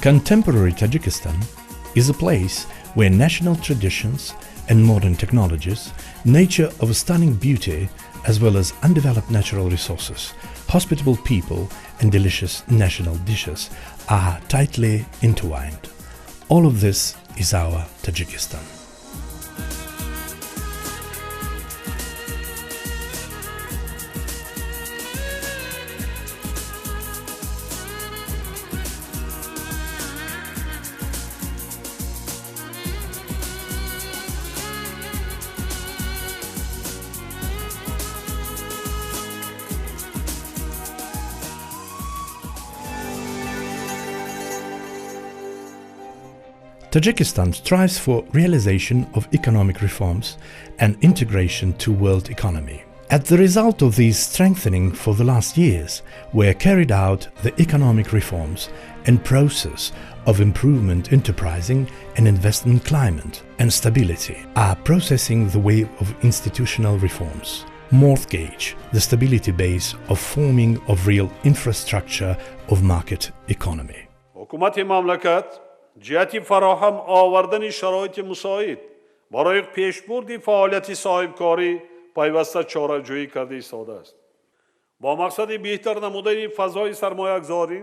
Contemporary Tajikistan is a place where national traditions and modern technologies, nature of stunning beauty, as well as undeveloped natural resources, hospitable people, and delicious national dishes are tightly intertwined. All of this is our Tajikistan. Tajikistan strives for realization of economic reforms and integration to world economy. As the result of these strengthening for the last years were carried out the economic reforms and process of improvement enterprising and investment climate and stability are processing the wave of institutional reforms. Mortgage, the stability base of forming of real infrastructure of market economy. حکومت مملکت جهتی فراهم آوردن شرایط مساعد برای پیشبرد فعالیت صاحبکاری پیوسته چاره‌جویی کرده ایستاده است. با مقصد بهتر نمودن فضای سرمایه‌گذاری،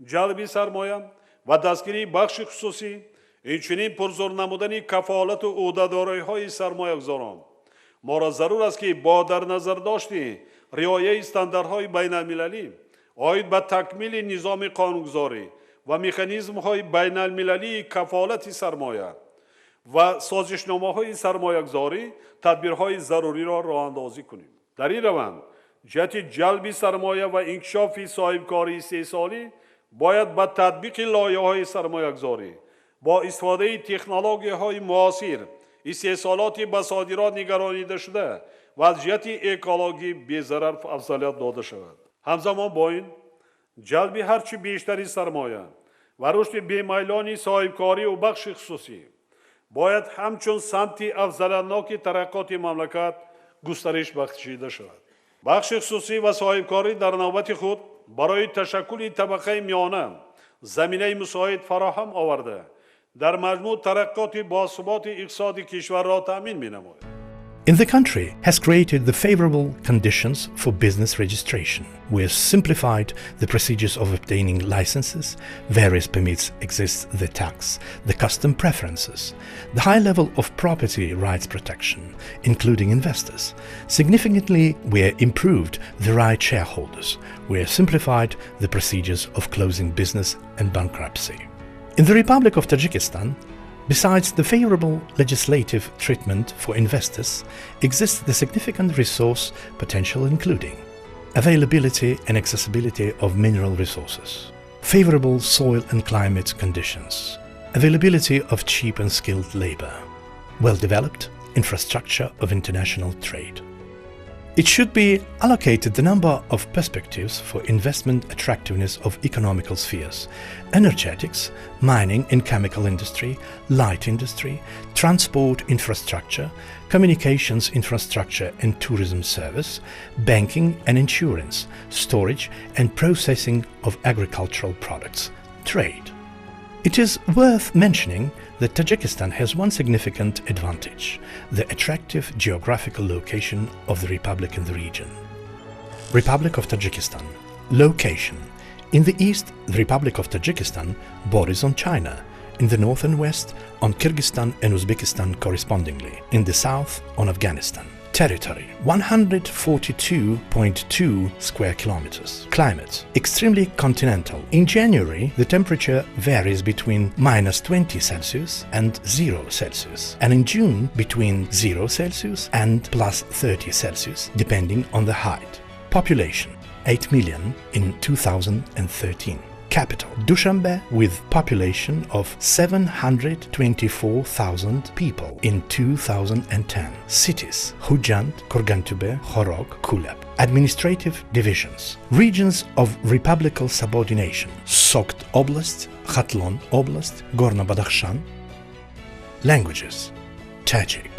جلب سرمایه و دستگیری بخش خصوصی، اینچنین پرزور نمودن کفالت و عهده‌داری‌های سرمایه‌گذاران، ما را ضرور است که با در نظر داشتن رعایت استانداردهای بین‌المللی آید به تکمیل نظام قانونگذاری و مکانیزم‌های بین‌المللی کفالت سرمایه و سازشنامه‌های سرمایه‌گذاری تدبیرهای ضروری را راه‌اندازی کنیم. در این روند جهت جلب سرمایه و انکشاف صاحبکاری 3 سالی باید با تطبیق لایحه‌های سرمایه‌گذاری با استفاده تکنولوژی‌های معاصر استحصالات به صادرات نگرانیده شده و از جهت اکولوژی بی‌ضرر افضلیت داده شود. همزمان با این جلب هرچی بیشتری سرمایه و رشد بی‌میلانی صاحبکاری و بخش خصوصی باید همچون سمت افضلاناک ترقیات مملکت گسترش بخشیده شود. بخش خصوصی و صاحبکاری در نوبت خود برای تشکل طبقه میانه زمینه مساعد فراهم آورده در مجموع ترقیات باثبات اقتصاد کشور را تأمین می‌نماید. In the country has created the favorable conditions for business registration. We have simplified the procedures of obtaining licenses, various permits exist, the tax, the custom preferences, the high level of property rights protection, including investors. Significantly, we have improved the right shareholders. We have simplified the procedures of closing business and bankruptcy. In the Republic of Tajikistan, besides the favorable legislative treatment for investors, exists the significant resource potential including availability and accessibility of mineral resources, favorable soil and climate conditions, availability of cheap and skilled labor, well-developed infrastructure of international trade. It should be allocated the number of perspectives for investment attractiveness of economical spheres, energetics, mining and chemical industry, light industry, transport infrastructure, communications infrastructure and tourism service, banking and insurance, storage and processing of agricultural products, trade. It is worth mentioning that Tajikistan has one significant advantage, the attractive geographical location of the Republic in the region. Republic of Tajikistan. Location. In the east, the Republic of Tajikistan borders on China, in the north and west on Kyrgyzstan and Uzbekistan correspondingly, in the south on Afghanistan. Territory 142.2 square kilometers. Climate extremely continental. In January, the temperature varies between -20 Celsius and 0 Celsius, and in June between 0 Celsius and +30 Celsius, depending on the height. Population 8 million in 2013. Capital Dushanbe with population of 724,000 people in 2010. Cities Khujand, Kurgantube, Khorog, Kuleb. Administrative divisions. Regions of republical subordination: Sokt Oblast, Khatlon Oblast, Gorno-Badakhshan. Languages: Tajik.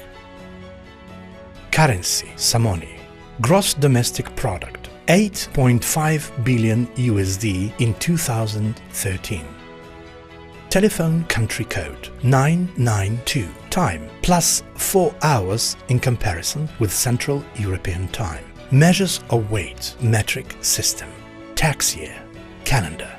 Currency: Samoni. Gross domestic product: 8.5 billion USD in 2013. Telephone country code 992. Time +4 hours in comparison with Central European Time. Measures of weight metric system. Tax year. Calendar.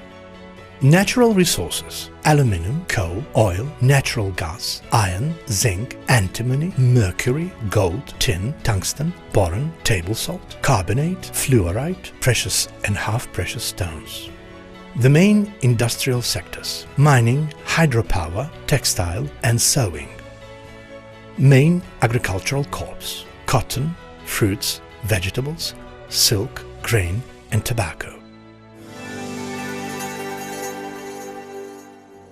Natural resources: aluminum, coal, oil, natural gas, iron, zinc, antimony, mercury, gold, tin, tungsten, boron, table salt, carbonate, fluorite, precious and half-precious stones. The main industrial sectors: mining, hydropower, textile and sewing. Main agricultural crops: cotton, fruits, vegetables, silk, grain and tobacco.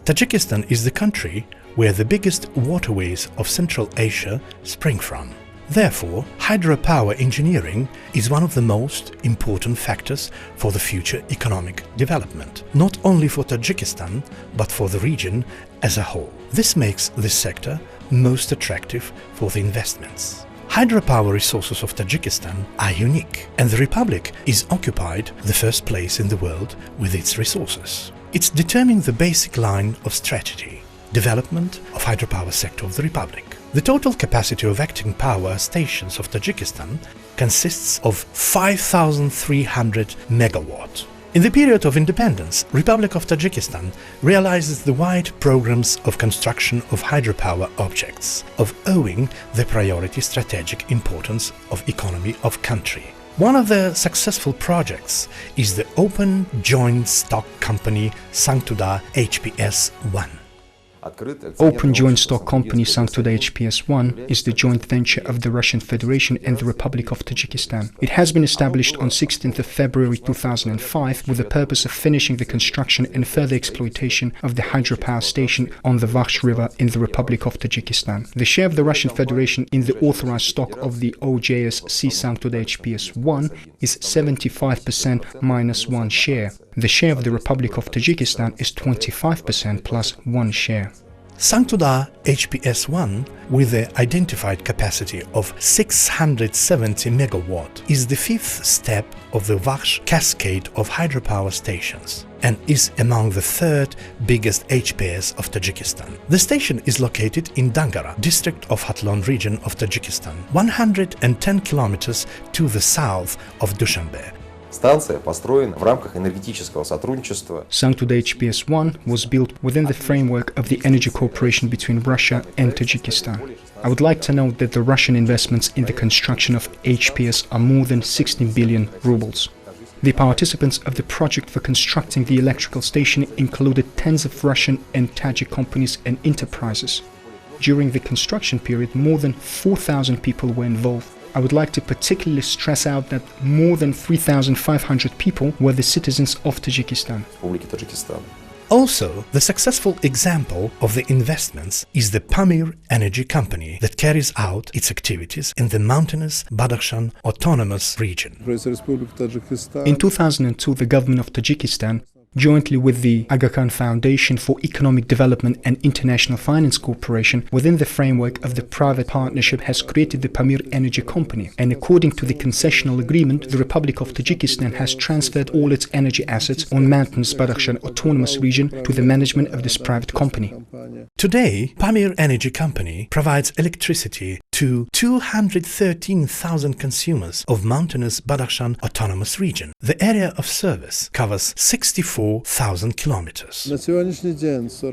Tajikistan is the country where the biggest waterways of Central Asia spring from. Therefore, hydropower engineering is one of the most important factors for the future economic development, not only for Tajikistan, but for the region as a whole. This makes this sector most attractive for the investments. Hydropower resources of Tajikistan are unique, and the Republic is occupied the first place in the world with its resources. It's determining the basic line of strategy, development of hydropower sector of the Republic. The total capacity of acting power stations of Tajikistan consists of 5,300 megawatts. In the period of independence, Republic of Tajikistan realizes the wide programs of construction of hydropower objects, of owing the priority strategic importance of economy of country. One of the successful projects is the Open Joint Stock Company Sanctuda HPS-1. Open Joint Stock Company Sanctuda HPS-1 is the joint venture of the Russian Federation and the Republic of Tajikistan. It has been established on 16th of February 2005 with the purpose of finishing the construction and further exploitation of the hydropower station on the Vaksh River in the Republic of Tajikistan. The share of the Russian Federation in the authorized stock of the OJSC Sanctuda HPS-1 is 75% minus 1 share. The share of the Republic of Tajikistan is 25% plus 1 share. Sanctuda HPS-1, with the identified capacity of 670 megawatt, is the fifth step of the Vaksh cascade of hydropower stations and is among the third biggest HPS of Tajikistan. The station is located in Dangara, district of Hatlon region of Tajikistan, 110 kilometers to the south of Dushanbe. Станция построена в рамках энергетического сотрудничества. Sanctuda HPS-1 was built within the framework of the energy cooperation between Russia and Tajikistan. I would like to note that the Russian investments in the construction of HPS are more than 16 billion rubles. The participants of the project for constructing the electrical station included tens of Russian and Tajik companies and enterprises. During the construction period, more than 4,000 people were involved. I would like to particularly stress out that more than 3,500 people were the citizens of Tajikistan. Also, the successful example of the investments is the Pamir Energy Company that carries out its activities in the mountainous Badakhshan Autonomous Region. In 2002, the government of Tajikistan, jointly with the Aga Khan Foundation for Economic Development and International Finance Corporation, within the framework of the private partnership, has created the Pamir Energy Company. And according to the concessional agreement, the Republic of Tajikistan has transferred all its energy assets on mountainous Badakhshan Autonomous Region to the management of this private company. Today, Pamir Energy Company provides electricity to 213,000 consumers of mountainous Badakhshan Autonomous Region. The area of service covers 64,000 kilometers.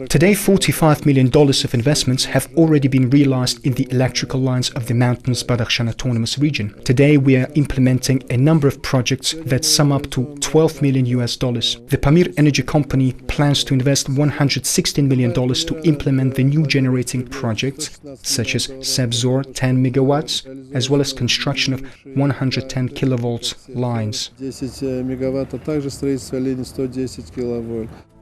Today, $45 million of investments have already been realized in the electrical lines of the mountainous Badakhshan Autonomous Region. Today, we are implementing a number of projects that sum up to $12 million. The Pamir Energy Company plans to invest $116 million to implement the new generating projects, such as Sebzor 10 megawatts, as well as construction of 110 kilovolts lines.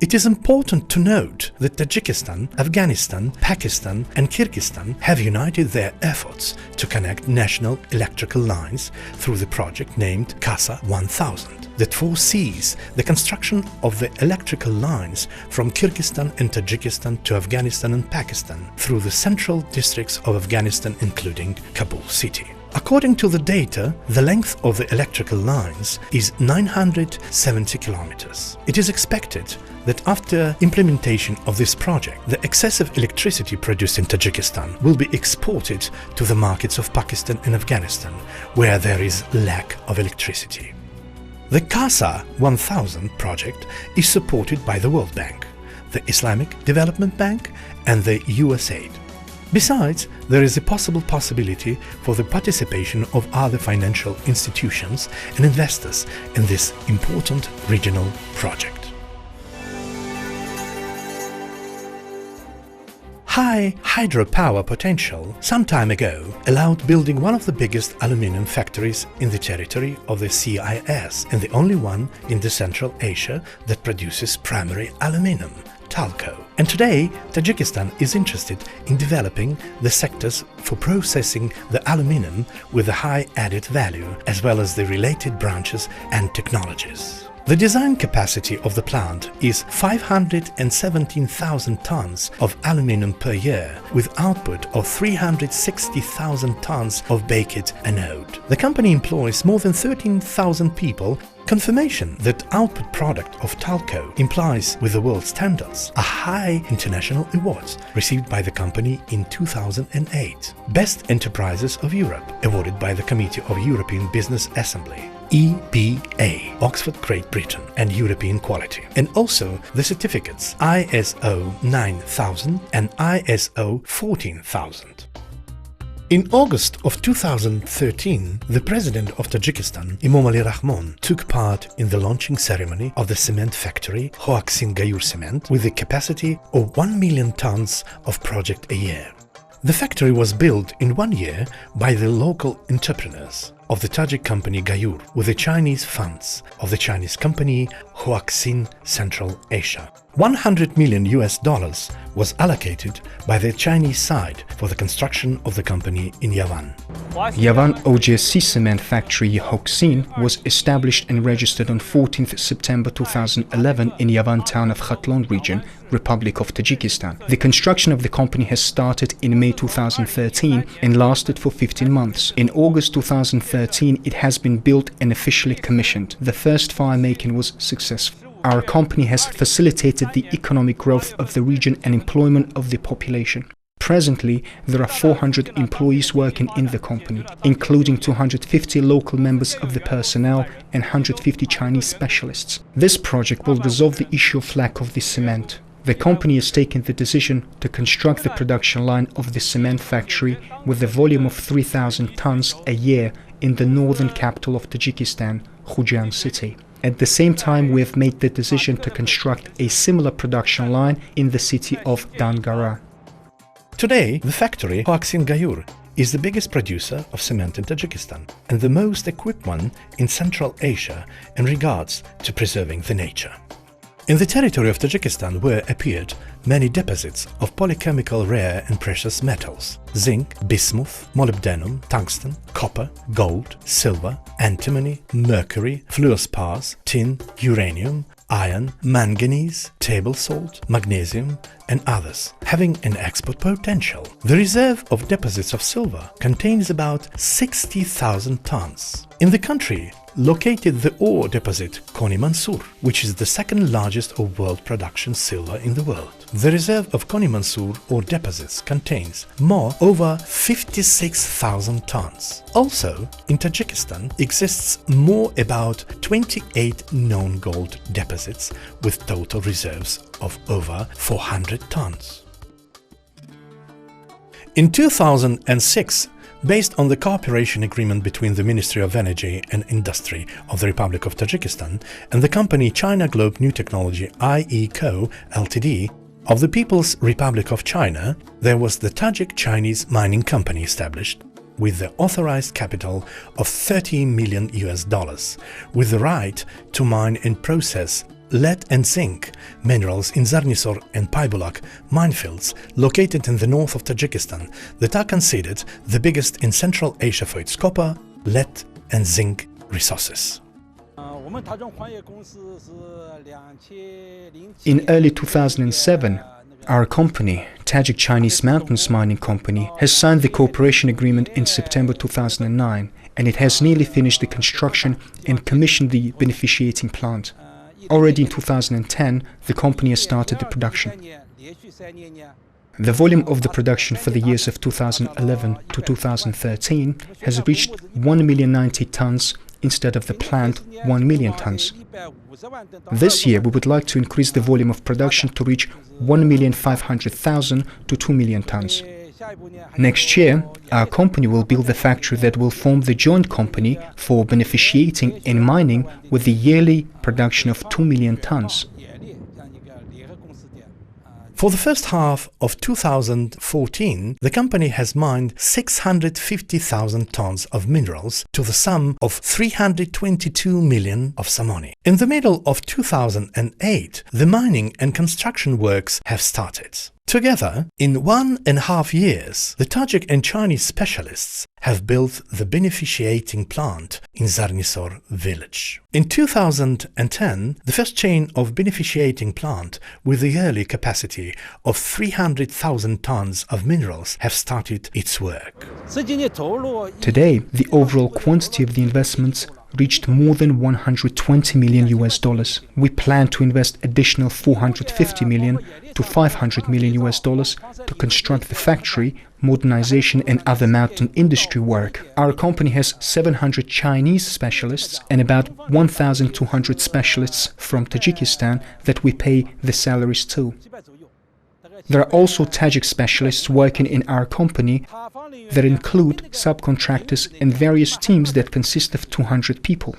It is important to note that Tajikistan, Afghanistan, Pakistan and Kyrgyzstan have united their efforts to connect national electrical lines through the project named Kasa 1000 that foresees the construction of the electrical lines from Kyrgyzstan and Tajikistan to Afghanistan and Pakistan through the central districts of Afghanistan, including Kabul city. According to the data, the length of the electrical lines is 970 kilometers. It is expected that after implementation of this project, the excessive electricity produced in Tajikistan will be exported to the markets of Pakistan and Afghanistan, where there is lack of electricity. The CASA 1000 project is supported by the World Bank, the Islamic Development Bank and the USAID. Besides, there is a possibility for the participation of other financial institutions and investors in this important regional project. High hydropower potential some time ago allowed building one of the biggest aluminum factories in the territory of the CIS and the only one in the Central Asia that produces primary aluminum, Talco. And today, Tajikistan is interested in developing the sectors for processing the aluminum with a high added value, as well as the related branches and technologies. The design capacity of the plant is 517,000 tons of aluminum per year, with output of 360,000 tons of baked anode. The company employs more than 13,000 people. Confirmation that output product of Talco implies with the world standards a high international awards received by the company in 2008. Best Enterprises of Europe, awarded by the Committee of European Business Assembly. EBA, Oxford, Great Britain, and European Quality, and also the certificates ISO 9000 and ISO 14000. In August of 2013, the President of Tajikistan, Emomali Rahmon, took part in the launching ceremony of the cement factory Hoaksin Gayur Cement with a capacity of 1 million tons of project a year. The factory was built in 1 year by the local entrepreneurs of the Tajik company Gayur with the Chinese funds of the Chinese company Hoaksin Central Asia. $100 million was allocated by the Chinese side for the construction of the company in Yavan. Yavan OGSC cement factory Hoaksin was established and registered on 14th September 2011 in Yavan town of Khatlon region, Republic of Tajikistan. The construction of the company has started in May 2013 and lasted for 15 months. In August 2013, it has been built and officially commissioned. The first fire making was successful. Our company has facilitated the economic growth of the region and employment of the population. Presently, there are 400 employees working in the company, including 250 local members of the personnel and 150 Chinese specialists. This project will resolve the issue of lack of the cement. The company has taken the decision to construct the production line of the cement factory with a volume of 3,000 tons a year in the northern capital of Tajikistan, Khujand city. At the same time, we have made the decision to construct a similar production line in the city of Dangara. Today, the factory Hoaksin Gayur is the biggest producer of cement in Tajikistan and the most equipped one in Central Asia in regards to preserving the nature. In the territory of Tajikistan were appeared many deposits of polychemical rare and precious metals: zinc, bismuth, molybdenum, tungsten, copper, gold, silver, antimony, mercury, fluorspars, tin, uranium, iron, manganese, table salt, magnesium, and others, having an export potential. The reserve of deposits of silver contains about 60,000 tons. In the country, located the ore deposit Koni Mansur, which is the second largest of world production silver in the world. The reserve of Koni Mansur ore deposits contains over 56,000 tons. Also, in Tajikistan exists about 28 known gold deposits with total reserves of over 400 tons. In 2006, based on the cooperation agreement between the Ministry of Energy and Industry of the Republic of Tajikistan and the company China Globe New Technology IECO Ltd. of the People's Republic of China, there was the Tajik Chinese Mining Company established with the authorized capital of $30 million, with the right to mine and process lead and zinc minerals in Zarnisor and Paybulak minefields located in the north of Tajikistan that are considered the biggest in Central Asia for its copper, lead and zinc resources. In early 2007, Our company, Tajik Chinese Mountains Mining Company, has signed the cooperation agreement in September 2009, and it has nearly finished the construction and commissioned the beneficiating plant. Already in 2010, the company has started the production. The volume of the production for the years of 2011 to 2013 has reached 1,090,000 tons instead of the planned 1 million tons. This year, we would like to increase the volume of production to reach 1,500,000 to 2 million tons. Next year, our company will build the factory that will form the joint company for beneficiating and mining with the yearly production of 2 million tons. For the first half of 2014, the company has mined 650,000 tons of minerals to the sum of 322 million of samoni. In the middle of 2008, the mining and construction works have started. Together, in 1.5 years, the Tajik and Chinese specialists have built the beneficiating plant in Zarnisor village. In 2010, the first chain of beneficiating plant with the yearly capacity of 300,000 tons of minerals have started its work. Today, the overall quantity of the investments reached more than $120 million. We plan to invest additional $450 million to $500 million to construct the factory, modernization and other mountain industry work. Our company has 700 Chinese specialists and about 1,200 specialists from Tajikistan that we pay the salaries to. There are also Tajik specialists working in our company that include subcontractors and various teams that consist of 200 people.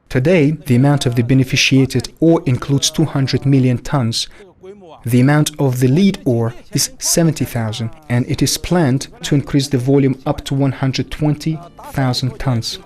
Today, the amount of the beneficiated ore includes 200 million tons. The amount of the lead ore is 70,000, and it is planned to increase the volume up to 120,000 tons.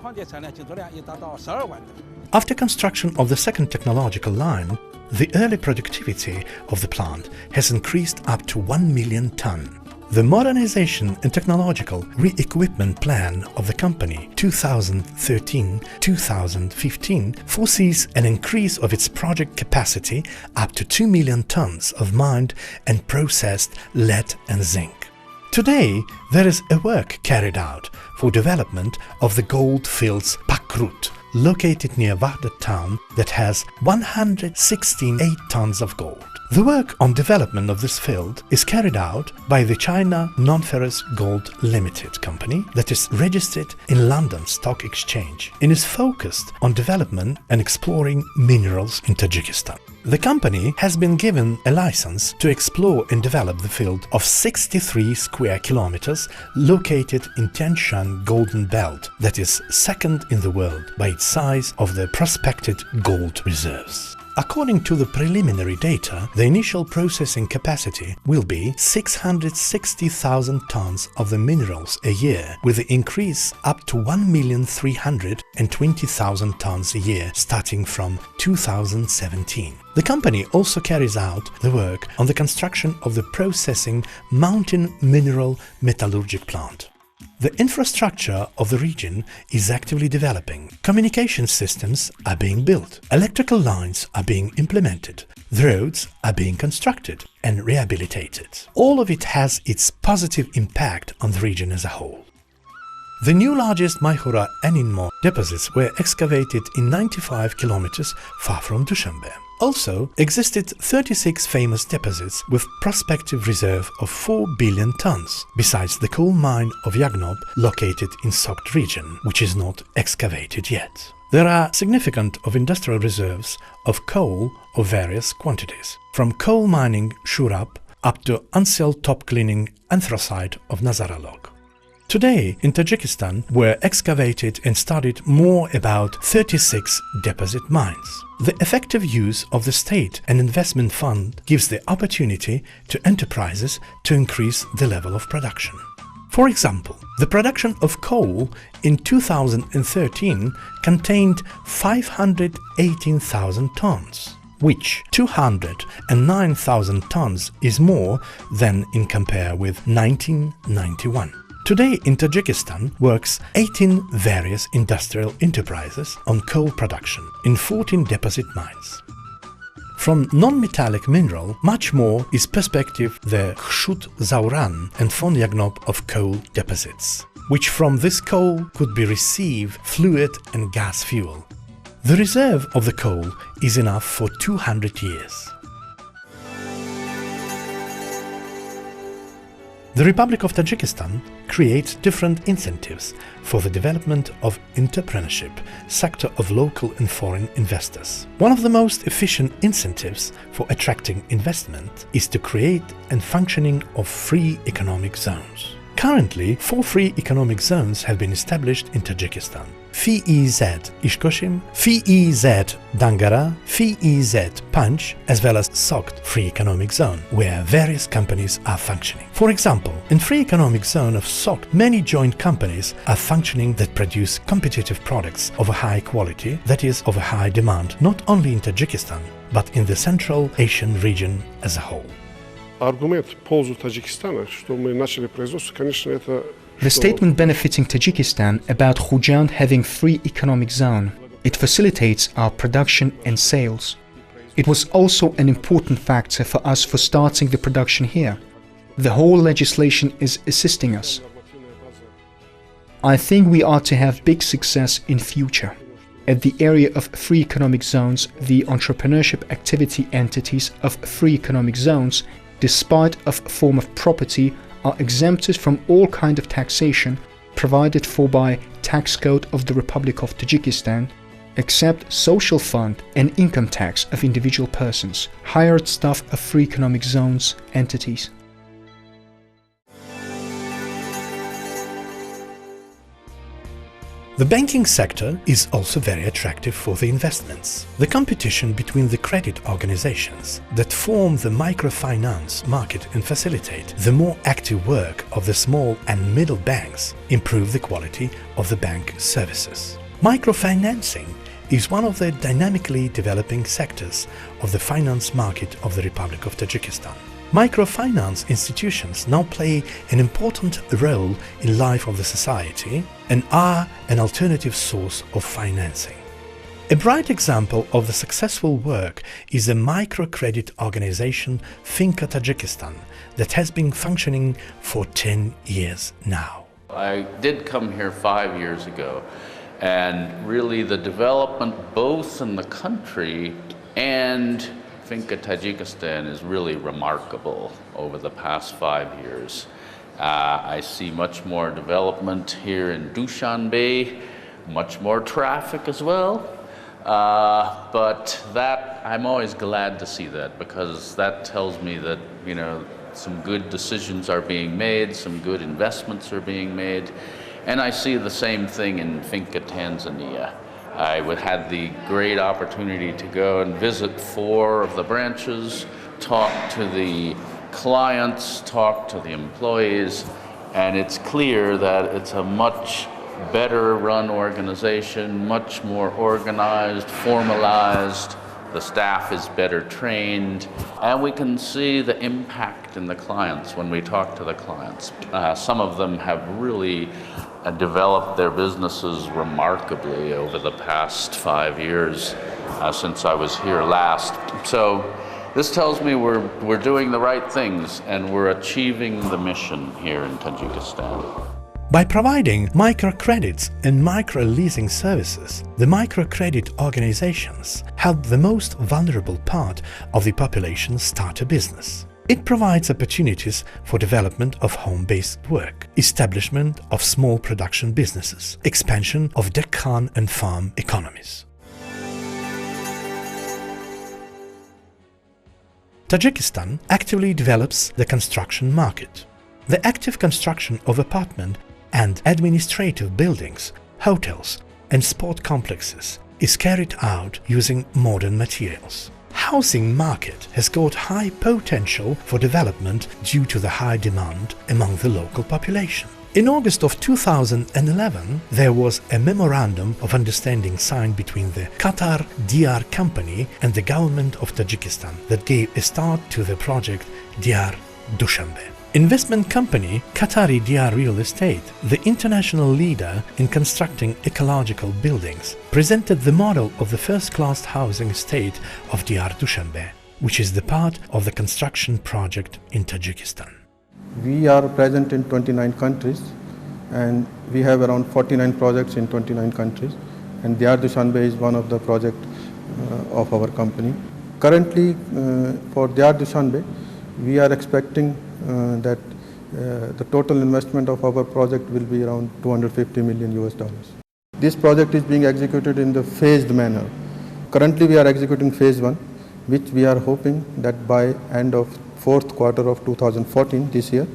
After construction of the second technological line, the early productivity of the plant has increased up to 1 million ton. The modernization and technological re-equipment plan of the company 2013-2015 foresees an increase of its project capacity up to 2 million tons of mined and processed lead and zinc. Today, there is a work carried out for development of the gold fields Pakrut, located near Vardar town, that has 168 tons of gold. The work on development of this field is carried out by the China Non-Ferrous Gold Limited company that is registered in London Stock Exchange and is focused on development and exploring minerals in Tajikistan. The company has been given a license to explore and develop the field of 63 square kilometers located in Tian Shan Golden Belt, that is second in the world by its size of the prospected gold reserves. According to the preliminary data, the initial processing capacity will be 660,000 tons of the minerals a year, with the increase up to 1,320,000 tons a year starting from 2017. The company also carries out the work on the construction of the processing mountain mineral metallurgic plant. The infrastructure of the region is actively developing. Communication systems are being built, electrical lines are being implemented, the roads are being constructed and rehabilitated. All of it has its positive impact on the region as a whole. The new largest Mayhura and Inmo deposits were excavated in 95 kilometers far from Dushanbe. Also existed 36 famous deposits with prospective reserve of 4 billion tons, besides the coal mine of Yagnob located in Sokt region, which is not excavated yet. There are significant of industrial reserves of coal of various quantities, from coal mining Shurab up to unsold top cleaning anthracite of Nazaralog. Today, in Tajikistan, were excavated and studied more about 36 deposit mines. The effective use of the state and investment fund gives the opportunity to enterprises to increase the level of production. For example, the production of coal in 2013 contained 518,000 tons, which 209,000 tons is more than in compare with 1991. Today in Tajikistan works 18 various industrial enterprises on coal production in 14 deposit mines. From non-metallic mineral, much more is perspective the Chshut Zauran and Fonyagnop of coal deposits, which from this coal could be received fluid and gas fuel. The reserve of the coal is enough for 200 years. The Republic of Tajikistan creates different incentives for the development of entrepreneurship sector of local and foreign investors. One of the most efficient incentives for attracting investment is to create and functioning of free economic zones. Currently, 4 free economic zones have been established in Tajikistan: FEZ Ishkoshim, FEZ Dangara, FEZ Panch, as well as SOCT Free Economic Zone, where various companies are functioning. For example, in Free Economic Zone of SOCT, many joint companies are functioning that produce competitive products of a high quality, that is, of a high demand, not only in Tajikistan, but in the Central Asian region as a whole. The statement benefiting Tajikistan about Khujand having free economic zone. It facilitates our production and sales. It was also an important factor for us for starting the production here. The whole legislation is assisting us. I think we are to have big success in future. At the area of free economic zones, the entrepreneurship activity entities of free economic zones, despite of form of property, are exempted from all kind of taxation provided for by tax code of the Republic of Tajikistan, except social fund and income tax of individual persons, hired staff of free economic zones entities. The banking sector is also very attractive for the investments. The competition between the credit organizations that form the microfinance market and facilitate the more active work of the small and middle banks improve the quality of the bank services. Microfinancing is one of the dynamically developing sectors of the finance market of the Republic of Tajikistan. Microfinance institutions now play an important role in life of the society and are an alternative source of financing. A bright example of the successful work is the microcredit organization Finca Tajikistan that has been functioning for 10 years now. I did come here 5 years ago, and really the development both in the country and Finca Tajikistan is really remarkable over the past 5 years. I see much more development here in Dushanbe, much more traffic as well. But that, I'm always glad to see that, because that tells me that, you know, some good decisions are being made, some good investments are being made. And I see the same thing in Finca Tanzania. I had the great opportunity to go and visit 4 of the branches, talk to the clients, talk to the employees, and it's clear that it's a much better run organization, much more organized, formalized. The staff is better trained, and we can see the impact in the clients when we talk to the clients. Some of them have really developed their businesses remarkably over the past 5 years since I was here last. So this tells me we're doing the right things and we're achieving the mission here in Tajikistan. By providing microcredits and micro-leasing services, the microcredit organizations help the most vulnerable part of the population start a business. It provides opportunities for development of home-based work, establishment of small production businesses, expansion of Deccan and farm economies. Tajikistan actively develops the construction market. The active construction of apartment and administrative buildings, hotels and sport complexes is carried out using modern materials. Housing market has got high potential for development due to the high demand among the local population. In August of 2011, there was a memorandum of understanding signed between the Qatar DR company and the government of Tajikistan that gave a start to the project DR Dushanbe. Investment company Qatari Diyar Real Estate, the international leader in constructing ecological buildings, presented the model of the first-class housing estate of Diyar Dushanbe, which is the part of the construction project in Tajikistan. We are present in 29 countries and we have around 49 projects in 29 countries, and Diyar Dushanbe is one of the projects of our company. Currently, for Diyar Dushanbe, we are expecting that the total investment of our project will be around $250 million. This project is being executed in the phased manner. Currently, we are executing phase 1, which we are hoping that by end of fourth quarter of 2014, this year,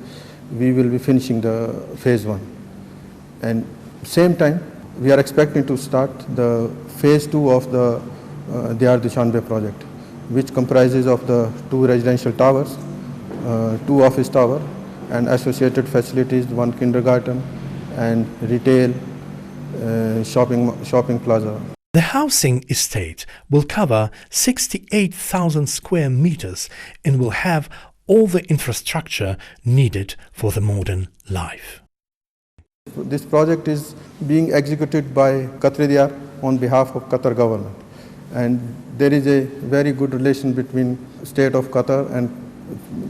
we will be finishing the phase 1. And same time, we are expecting to start the phase 2 of the Diyar Dushanbe project, which comprises of the 2 residential towers, 2 office tower and associated facilities, 1 kindergarten and retail shopping plaza. The housing estate will cover 68,000 square meters and will have all the infrastructure needed for the modern life. This project is being executed by Qatari Diyar on behalf of Qatar government, and there is a very good relation between state of Qatar and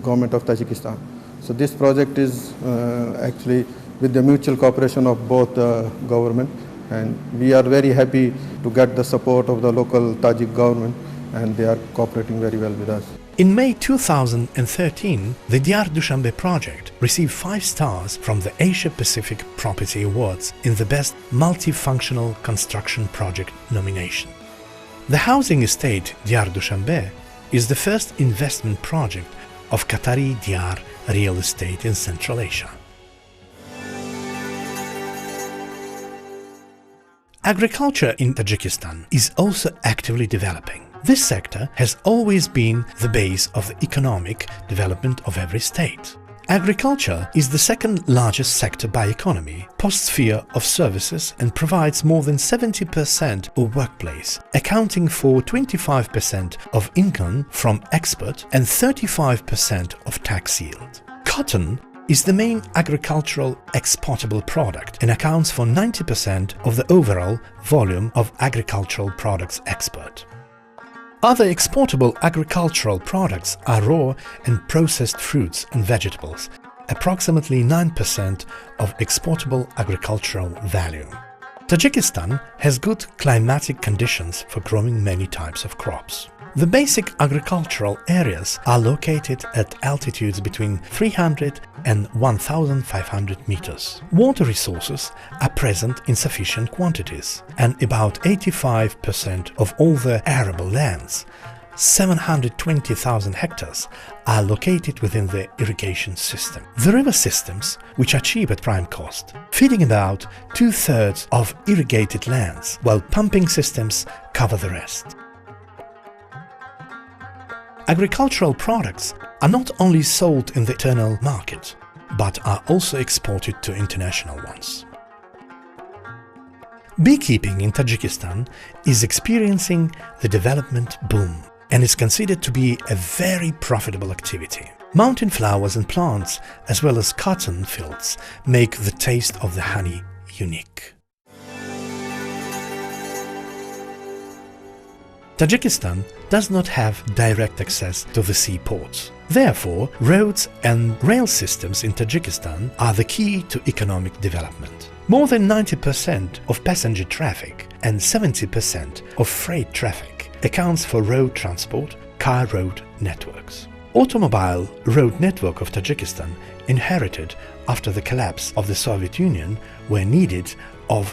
government of Tajikistan. So this project is actually with the mutual cooperation of both government, and we are very happy to get the support of the local Tajik government, and they are cooperating very well with us. In May 2013, the Diyar Dushanbe project received 5 stars from the Asia Pacific Property Awards in the Best Multifunctional Construction Project nomination. The housing estate Diyar Dushanbe is the first investment project of Qatari Diyar Real Estate in Central Asia. Agriculture in Tajikistan is also actively developing. This sector has always been the base of the economic development of every state. Agriculture is the second largest sector by economy, post-sphere of services, and provides more than 70% of workplace, accounting for 25% of income from export and 35% of tax yield. Cotton is the main agricultural exportable product and accounts for 90% of the overall volume of agricultural products export. Other exportable agricultural products are raw and processed fruits and vegetables, approximately 9% of exportable agricultural value. Tajikistan has good climatic conditions for growing many types of crops. The basic agricultural areas are located at altitudes between 300 and 1,500 meters. Water resources are present in sufficient quantities, and about 85% of all the arable lands, 720,000 hectares, are located within the irrigation system. The river systems, which are cheap at prime cost, feeding about 2/3 of irrigated lands, while pumping systems cover the rest. Agricultural products are not only sold in the internal market, but are also exported to international ones. Beekeeping in Tajikistan is experiencing the development boom and is considered to be a very profitable activity. Mountain flowers and plants, as well as cotton fields, make the taste of the honey unique. Tajikistan does not have direct access to the seaports. Therefore, roads and rail systems in Tajikistan are the key to economic development. More than 90% of passenger traffic and 70% of freight traffic accounts for road transport, car road networks. Automobile road network of Tajikistan, inherited after the collapse of the Soviet Union, were needed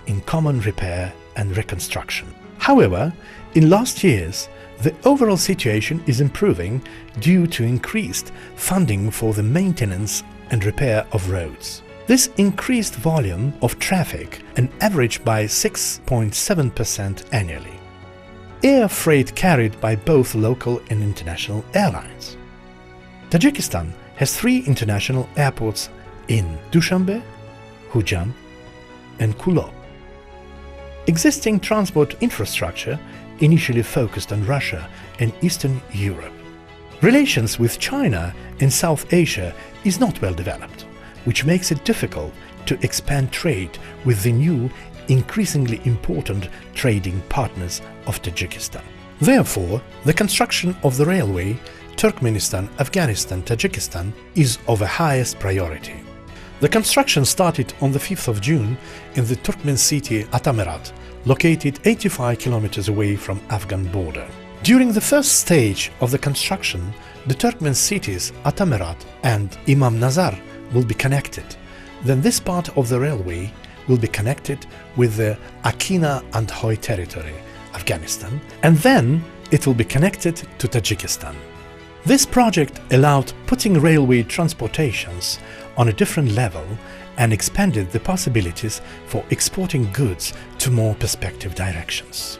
in common repair and reconstruction. However, in last years, the overall situation is improving due to increased funding for the maintenance and repair of roads. This increased volume of traffic an average by 6.7% annually. Air freight carried by both local and international airlines. Tajikistan has 3 international airports in Dushanbe, Hujan, and Kulob. Existing transport infrastructure initially focused on Russia and Eastern Europe. Relations with China and South Asia is not well developed, which makes it difficult to expand trade with the new, increasingly important trading partners of Tajikistan. Therefore, the construction of the railway Turkmenistan-Afghanistan-Tajikistan is of the highest priority. The construction started on the 5th of June in the Turkmen city Atamerat, located 85 kilometers away from Afghan border. During the first stage of the construction, the Turkmen cities Atamerat and Imam Nazar will be connected. Then this part of the railway will be connected with the Akina and Hoy territory, Afghanistan, and then it will be connected to Tajikistan. This project allowed putting railway transportations on a different level and expanded the possibilities for exporting goods to more perspective directions.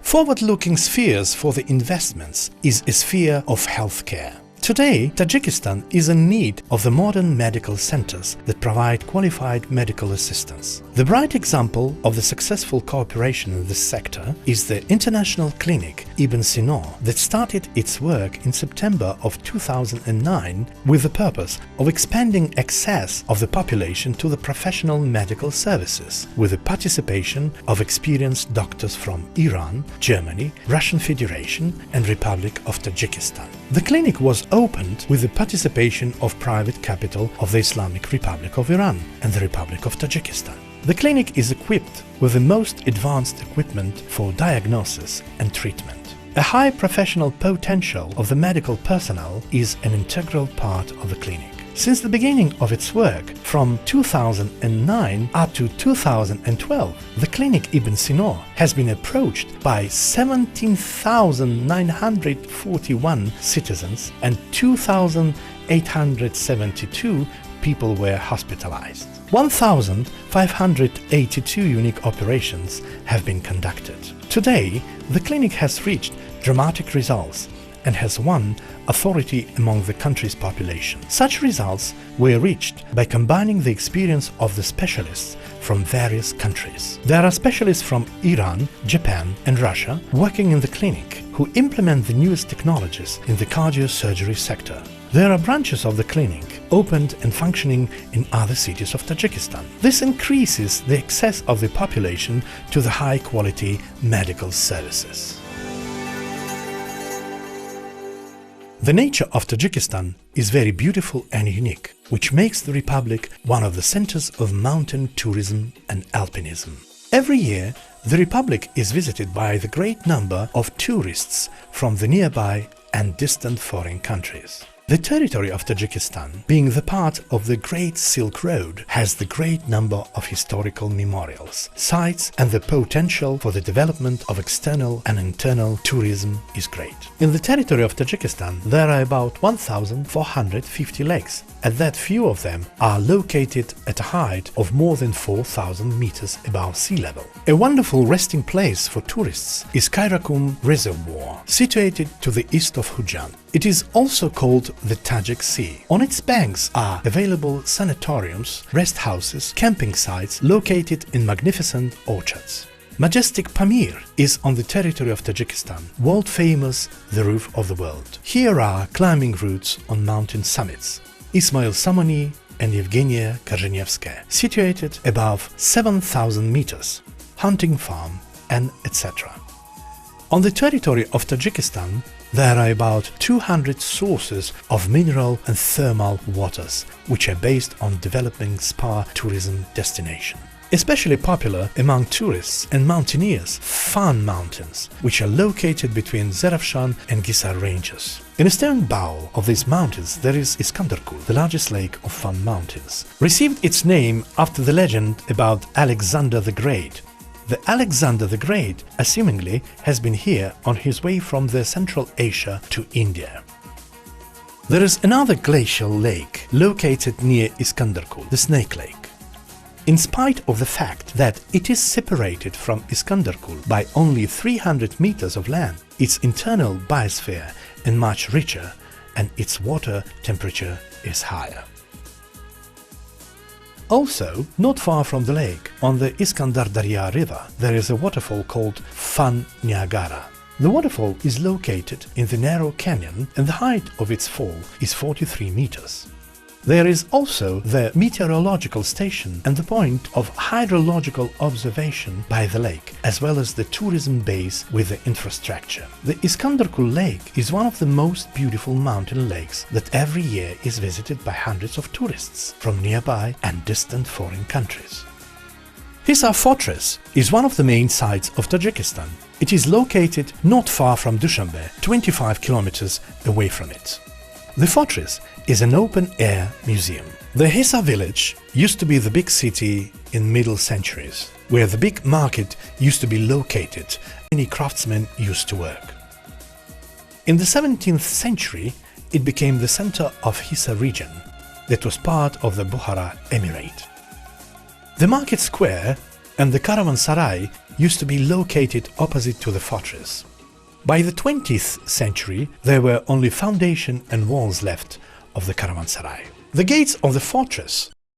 Forward-looking spheres for the investments is a sphere of healthcare. Today, Tajikistan is in need of the modern medical centers that provide qualified medical assistance. The bright example of the successful cooperation in this sector is the International Clinic Ibn Sina that started its work in September of 2009 with the purpose of expanding access of the population to the professional medical services with the participation of experienced doctors from Iran, Germany, Russian Federation and Republic of Tajikistan. The clinic was opened with the participation of private capital of the Islamic Republic of Iran and the Republic of Tajikistan. The clinic is equipped with the most advanced equipment for diagnosis and treatment. A high professional potential of the medical personnel is an integral part of the clinic. Since the beginning of its work, from 2009 up to 2012, the Clinic Ibn Sina has been approached by 17,941 citizens and 2,872 people were hospitalized. 1,582 unique operations have been conducted. Today, the clinic has reached dramatic results and has won authority among the country's population. Such results were reached by combining the experience of the specialists from various countries. There are specialists from Iran, Japan and Russia working in the clinic who implement the newest technologies in the cardiosurgery sector. There are branches of the clinic opened and functioning in other cities of Tajikistan. This increases the access of the population to the high-quality medical services. The nature of Tajikistan is very beautiful and unique, which makes the republic one of the centers of mountain tourism and alpinism. Every year, the republic is visited by a great number of tourists from the nearby and distant foreign countries. The territory of Tajikistan, being the part of the Great Silk Road, has the great number of historical memorials, sites, and the potential for the development of external and internal tourism is great. In the territory of Tajikistan, there are about 1,450 lakes, and that few of them are located at a height of more than 4,000 meters above sea level. A wonderful resting place for tourists is Karakum Reservoir, situated to the east of Hujan. It is also called the Tajik Sea. On its banks are available sanatoriums, rest houses, camping sites located in magnificent orchards. Majestic Pamir is on the territory of Tajikistan, world famous, the roof of the world. Here are climbing routes on mountain summits. Ismail Samani and Evgenia Korzenevskaya, situated above 7,000 meters, hunting farm, and etc. On the territory of Tajikistan, there are about 200 sources of mineral and thermal waters, which are based on developing spa tourism destination. Especially popular among tourists and mountaineers, Fan Mountains, which are located between Zarafshan and Gisar ranges. In a stone bowl of these mountains there is Iskandarkul, the largest lake of Fan Mountains. Received its name after the legend about Alexander the Great. The Alexander the Great, assumingly, has been here on his way from the Central Asia to India. There is another glacial lake located near Iskandarkul, the Snake Lake. In spite of the fact that it is separated from Iskandarkul by only 300 meters of land, its internal biosphere is much richer and its water temperature is higher. Also, not far from the lake, on the Iskandar Darya river, there is a waterfall called Fan Niagara. The waterfall is located in the narrow canyon and the height of its fall is 43 meters. There is also the meteorological station and the point of hydrological observation by the lake, as well as the tourism base with the infrastructure. The Iskandarkul Lake is one of the most beautiful mountain lakes that every year is visited by hundreds of tourists from nearby and distant foreign countries. Hisar Fortress is one of the main sites of Tajikistan. It is located not far from Dushanbe, 25 kilometers away from it. The fortress is an open-air museum. The Hisar village used to be the big city in middle centuries, where the big market used to be located. Many craftsmen used to work. In the 17th century, it became the center of Hisar region that was part of the Bukhara Emirate. The market square and the caravanserai used to be located opposite to the fortress. By the 20th century, there were only foundation and walls left of the caravanserai. The gates of the fortress